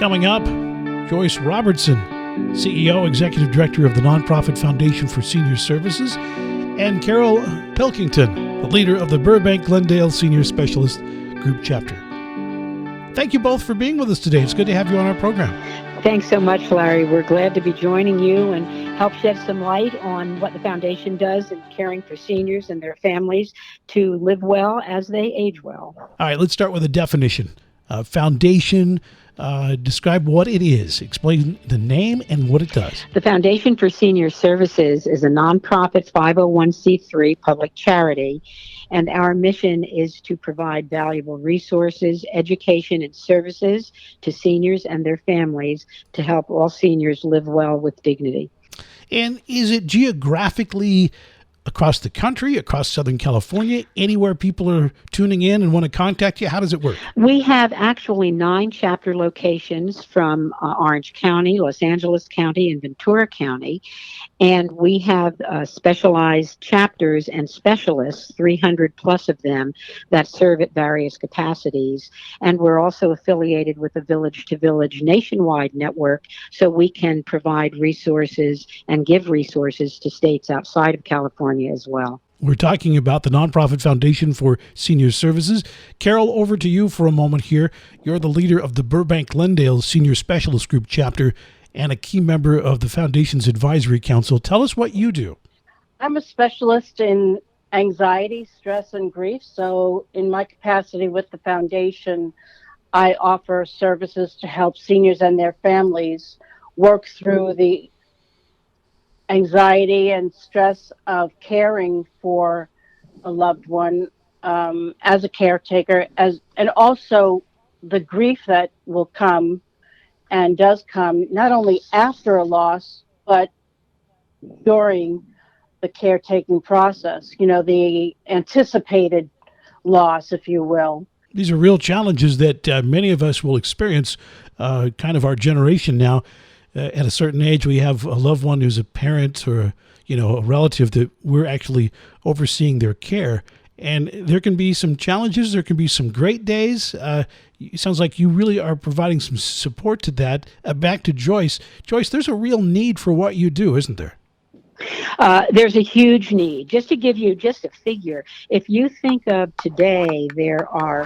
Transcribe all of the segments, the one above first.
Coming up, Joyce Robertson, CEO, Executive Director of the Nonprofit Foundation for Senior Services, and Carol Pilkington, the leader of the Burbank-Glendale Senior Specialist Group Chapter. Thank you both for being with us today. It's good to have you on our program. Thanks so much, Larry. We're glad to be joining you and help shed some light on what the foundation does in caring for seniors and their families to live well as they age well. All right, let's start with a definition. Foundation, describe what it is. Explain the name and what it does. The Foundation for Senior Services is a nonprofit 501c3 public charity, and our mission is to provide valuable resources, education, and services to seniors and their families to help all seniors live well with dignity. And is it geographically across the country, across Southern California, anywhere people are tuning in and want to contact you? How does it work? We have actually 9 chapter locations from Orange County, Los Angeles County, and Ventura County. And we have specialized chapters and specialists, 300 plus of them, that serve at various capacities. And we're also affiliated with the Village to Village nationwide network, so we can provide resources and give resources to states outside of California as well. We're talking about the Nonprofit Foundation for Senior Services. Carol, over to you for a moment here. You're the leader of the Burbank-Glendale Senior Specialist Group Chapter and a key member of the Foundation's Advisory Council. Tell us what you do. I'm a specialist in anxiety, stress, and grief. So in my capacity with the Foundation, I offer services to help seniors and their families work through the anxiety and stress of caring for a loved one as a caretaker, and also the grief that will come and does come not only after a loss, but during the caretaking process, the anticipated loss, if you will. These are real challenges that many of us will experience, kind of our generation now. At a certain age, we have a loved one who's a parent or a relative that we're actually overseeing their care. And there can be some challenges. There can be some great days. It sounds like you really are providing some support to that. Back to Joyce. Joyce, there's a real need for what you do, isn't there? There's a huge need. Just to give you just a figure, if you think of today, there are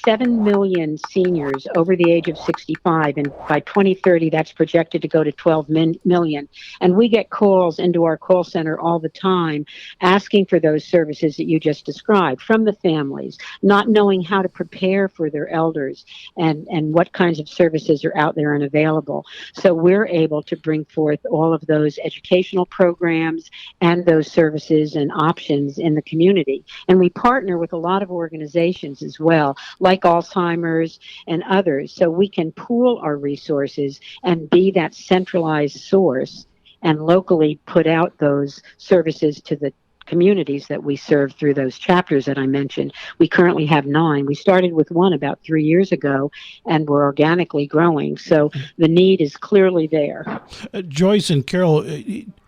7 million seniors over the age of 65, and by 2030, that's projected to go to 12 million. And we get calls into our call center all the time asking for those services that you just described from the families, not knowing how to prepare for their elders and what kinds of services are out there and available. So we're able to bring forth all of those educational programs and those services and options in the community. And we partner with a lot of organizations as well, like Alzheimer's and others, so we can pool our resources and be that centralized source and locally put out those services to the communities that we serve through those chapters that I mentioned. We currently have 9. We started with 1 about 3 years ago, and we're organically growing. So the need is clearly there. Joyce and Carol,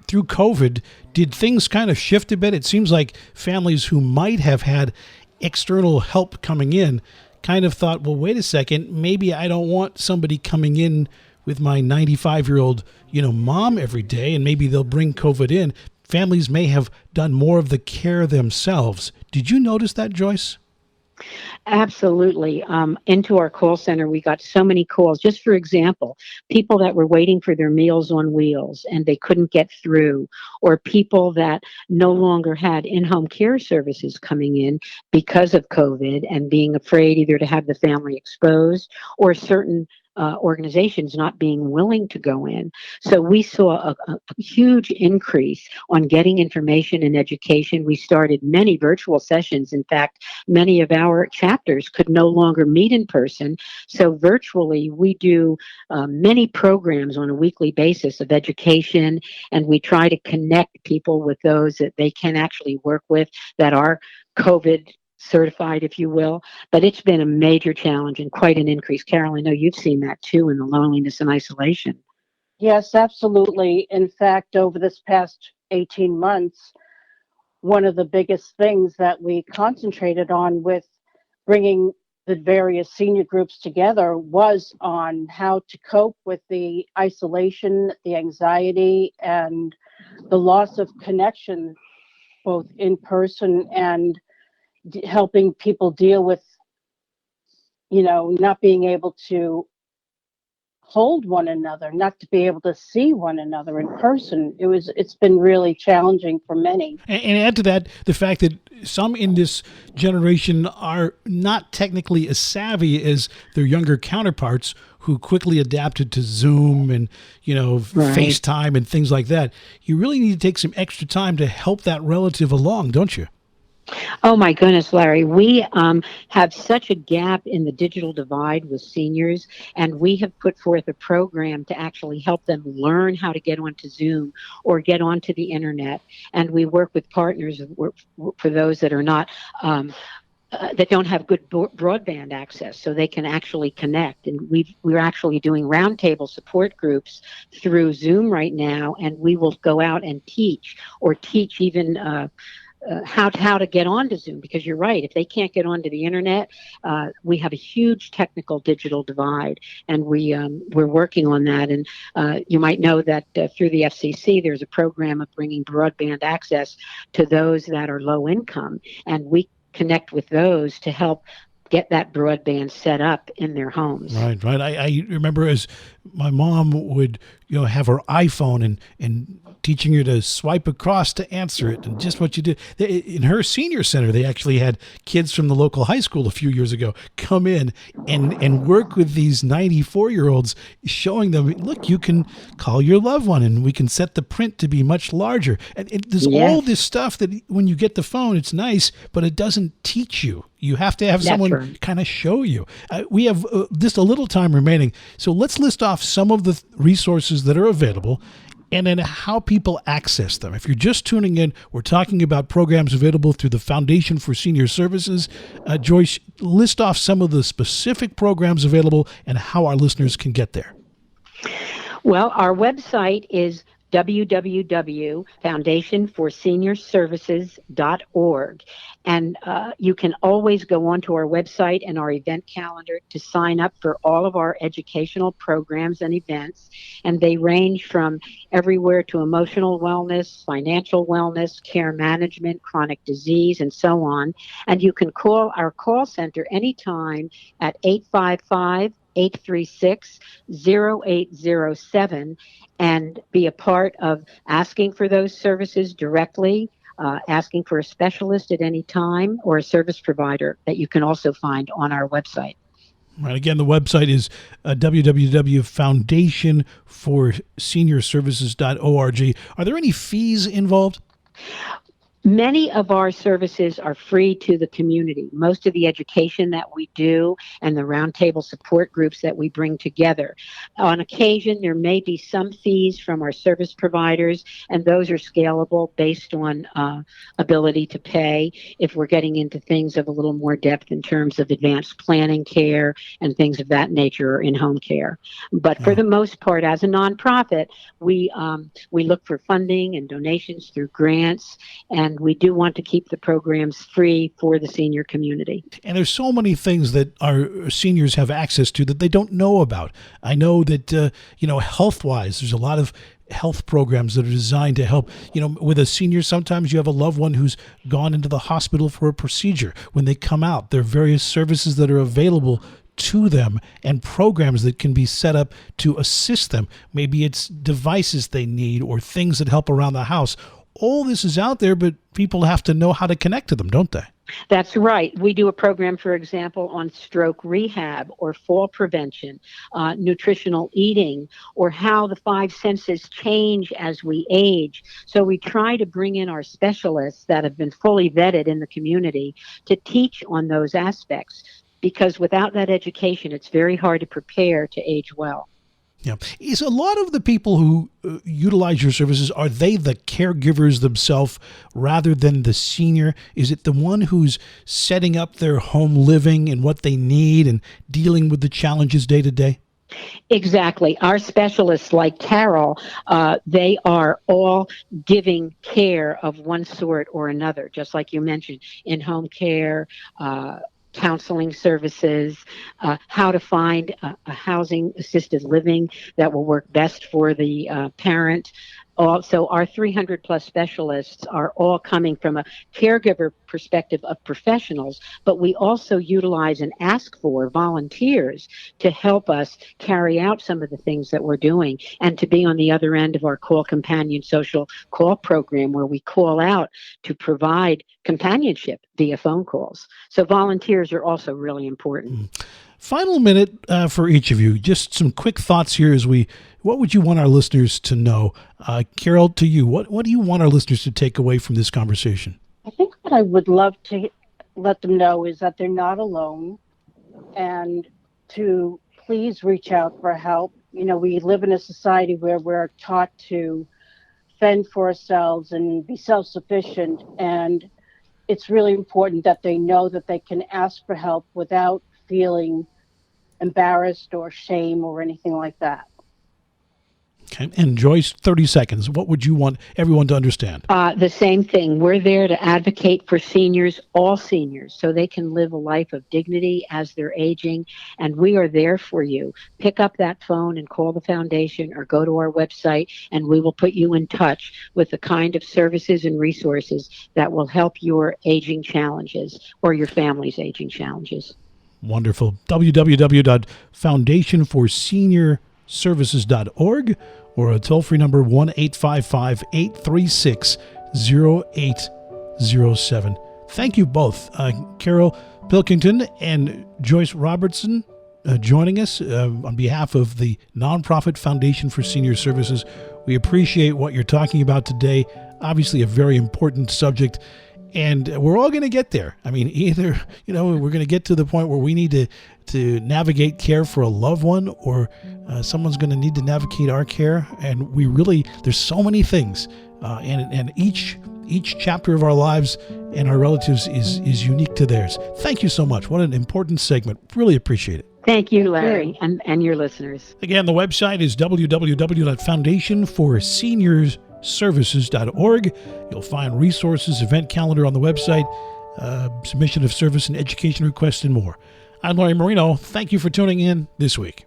through COVID, did things kind of shift a bit? It seems like families who might have had external help coming in kind of thought, well, wait a second, maybe I don't want somebody coming in with my 95-year-old, mom every day, and maybe they'll bring COVID in. Families may have done more of the care themselves. Did you notice that, Joyce? Absolutely. Into our call center, we got so many calls. Just for example, people that were waiting for their Meals on Wheels and they couldn't get through, or people that no longer had in-home care services coming in because of COVID and being afraid either to have the family exposed or certain organizations not being willing to go in. So we saw a huge increase on getting information and education. We started many virtual sessions. In fact, many of our chapters could no longer meet in person. So virtually, we do many programs on a weekly basis of education, and we try to connect people with those that they can actually work with that are COVID certified, if you will. But it's been a major challenge and quite an increase. Carol, I know you've seen that too in the loneliness and isolation. Yes, absolutely. In fact, over this past 18 months, one of the biggest things that we concentrated on with bringing the various senior groups together was on how to cope with the isolation, the anxiety, and the loss of connection, both in person and helping people deal with, not being able to hold one another, not to be able to see one another in person. It's been really challenging for many. And add to that the fact that some in this generation are not technically as savvy as their younger counterparts who quickly adapted to Zoom and, FaceTime and things like that. You really need to take some extra time to help that relative along, don't you? Oh my goodness, Larry, we have such a gap in the digital divide with seniors, and we have put forth a program to actually help them learn how to get onto Zoom or get onto the internet. And we work with partners for those that are not that don't have good broadband access, so they can actually connect. And we're actually doing roundtable support groups through Zoom right now, and we will go out and teach even how to get onto Zoom, because you're right. If they can't get onto the internet, we have a huge technical digital divide, and we're working on that. And you might know that through the FCC, there's a program of bringing broadband access to those that are low income, and we connect with those to help get that broadband set up in their homes. Right. I remember as my mom would, have her iPhone and teaching her to swipe across to answer it, and just what you did. In her senior center, they actually had kids from the local high school a few years ago come in and work with these 94-year-olds, showing them, look, you can call your loved one and we can set the print to be much larger. And there's all this stuff that when you get the phone, it's nice, but it doesn't teach you. You have to have someone kind of show you. We have just a little time remaining, so let's list off some of the resources that are available and then how people access them. If you're just tuning in, we're talking about programs available through the Foundation for Senior Services. Joyce, list off some of the specific programs available and how our listeners can get there. Well, our website is www.foundationforseniorservices.org. And you can always go onto our website and our event calendar to sign up for all of our educational programs and events. And they range from everywhere to emotional wellness, financial wellness, care management, chronic disease, and so on. And you can call our call center anytime at 855-836-0807 and be a part of asking for those services directly, asking for a specialist at any time, or a service provider that you can also find on our website. Right. Again, the website is www.foundationforseniorservices.org. Are there any fees involved? Many of our services are free to the community. Most of the education that we do and the roundtable support groups that we bring together. On occasion, there may be some fees from our service providers, and those are scalable based on ability to pay if we're getting into things of a little more depth in terms of advanced planning care and things of that nature, or in-home care. But for the most part, as a nonprofit, we look for funding and donations through grants, and we do want to keep the programs free for the senior community. And there's so many things that our seniors have access to that they don't know about. I know that, health-wise, there's a lot of health programs that are designed to help. With a senior, sometimes you have a loved one who's gone into the hospital for a procedure. When they come out, there are various services that are available to them and programs that can be set up to assist them. Maybe it's devices they need or things that help around the house. All this is out there, but people have to know how to connect to them, don't they? That's right. We do a program, for example, on stroke rehab or fall prevention, nutritional eating, or how the five senses change as we age. So we try to bring in our specialists that have been fully vetted in the community to teach on those aspects, because without that education, it's very hard to prepare to age well. Yeah. Is a lot of the people who utilize your services, are they the caregivers themselves rather than the senior? Is it the one who's setting up their home living and what they need and dealing with the challenges day to day? Exactly. Our specialists like Carol, they are all giving care of one sort or another, just like you mentioned, in-home care, counseling services, how to find a housing assisted living that will work best for the parent. Also, our 300 plus specialists are all coming from a caregiver perspective of professionals, but we also utilize and ask for volunteers to help us carry out some of the things that we're doing and to be on the other end of our Call Companion social call program where we call out to provide companionship via phone calls. So volunteers are also really important. Final minute for each of you. Just some quick thoughts here what would you want our listeners to know? Carol, to you, what do you want our listeners to take away from this conversation? I think what I would love to let them know is that they're not alone and to please reach out for help. We live in a society where we're taught to fend for ourselves and be self-sufficient, and it's really important that they know that they can ask for help without feeling embarrassed or shame or anything like that. Okay. And Joyce, 30 seconds. What would you want everyone to understand? The same thing. We're there to advocate for seniors, all seniors, so they can live a life of dignity as they're aging. And we are there for you. Pick up that phone and call the foundation or go to our website, and we will put you in touch with the kind of services and resources that will help your aging challenges or your family's aging challenges. Wonderful. www.foundationforseniorservices.org or a toll-free number 1-855-836-0807. Thank you both, Carol Pilkington and Joyce Robertson, joining us on behalf of the nonprofit Foundation for Senior Services. We appreciate what you're talking about today. Obviously, a very important subject. And we're all going to get there. I mean, either, we're going to get to the point where we need to navigate care for a loved one, or someone's going to need to navigate our care. And there's so many things. And each chapter of our lives and our relatives is unique to theirs. Thank you so much. What an important segment. Really appreciate it. Thank you, Larry, and your listeners. Again, the website is www.foundationforseniorservices.org. You'll find resources, event calendar on the website, submission of service and education requests, and more. I'm Larry Marino. Thank you for tuning in this week.